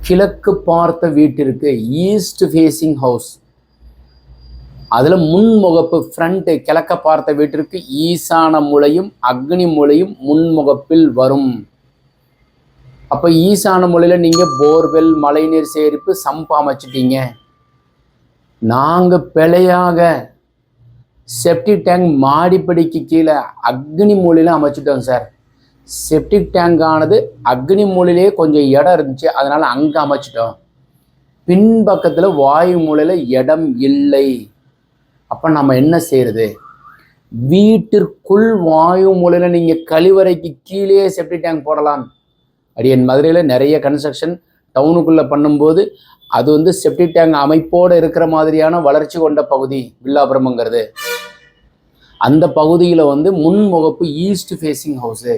கிழக்கு பார்த்த வீட்டிற்கு ஈஸ்ட் ஃபேசிங் ஹவுஸ், அதில் முன்முகப்பு ஃப்ரண்ட்டு கிழக்க பார்த்த வீட்டிற்கு ஈசான மூலையும் அக்னி மூலையும் முன்முகப்பில் வரும். அப்போ ஈசான மூலையில் நீங்கள் போர்வெல், மழைநீர் சேகரிப்பு, சம்பு அமைச்சிட்டீங்க. நாங்கள் பிழையாக செப்டிக் டேங்க் மாடிப்படிக்கு கீழே அக்னி மூலையில் அமைச்சிட்டோம் சார். செப்டிக் டேங்க் ஆனது அக்னி மூலையிலே கொஞ்சம் இடம் இருந்துச்சு, அதனால் அங்கே அமைச்சிட்டோம். பின்பக்கத்தில் வாயு மூலையில் இடம் இல்லை. அப்போ நம்ம என்ன செய்யறது? வீட்டிற்குள் வாயு மூலையில் நீங்கள் கழிவறைக்கு கீழே செப்டிக் டேங்க் போடலாம். என் மதுரையில் நிறைய கன்ஸ்ட்ரக்ஷன் டவுனுக்குள்ளே பண்ணும்போது அது செப்டிக் டேங்க் அமைப்போடு இருக்கிற மாதிரியான வளர்ச்சி கொண்ட பகுதி வில்லாபுரம்ங்கிறது. அந்த பகுதியில் முன்முகப்பு ஈஸ்ட் ஃபேஸிங் ஹவுஸு.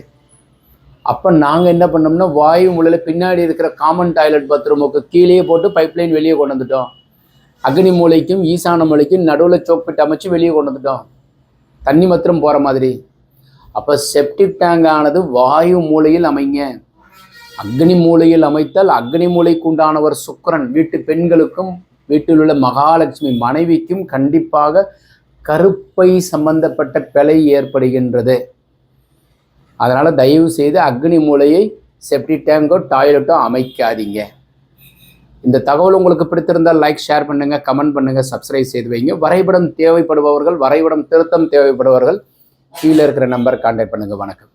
அப்போ நாங்கள் என்ன பண்ணோம்னா வாயு மூலையில் பின்னாடி இருக்கிற காமன் டாய்லெட் பாத்ரூமுக்கு கீழே போட்டு பைப்லைன் வெளியே கொண்டு வந்துட்டோம். அக்னி மூலைக்கும் ஈசான மூலைக்கும் நடுவில் சோப்பிட்டு அமைச்சு வெளியே கொண்டு வந்துட்டோம், தண்ணி மாத்திரம் போகிற மாதிரி. அப்போ செப்டிக் டேங்க் ஆனது வாயு மூலையில் அமைங்க. அக்னி மூலையில் அமைத்தால் அக்னி மூலைக்கு உண்டானவர் சுக்கிரன். வீட்டு பெண்களுக்கும் வீட்டில் உள்ள மகாலட்சுமி மனைவிக்கும் கண்டிப்பாக கருப்பை சம்பந்தப்பட்ட பிழை ஏற்படுகின்றது. அதனால் தயவு செய்து அக்னி மூலையை செப்டிக் டேங்கோ டாய்லெட்டோ அமைக்காதீங்க. இந்த தகவல் உங்களுக்கு பிடித்திருந்தால் லைக், ஷேர் பண்ணுங்கள், கமெண்ட் பண்ணுங்கள், சப்ஸ்கிரைப் செய்து வைங்க. வரைபடம் தேவைப்படுபவர்கள், வரைபடம் திருத்தம் தேவைப்படுபவர்கள் கீழே இருக்கிற நம்பர் கான்டாக்ட் பண்ணுங்கள். வணக்கம்.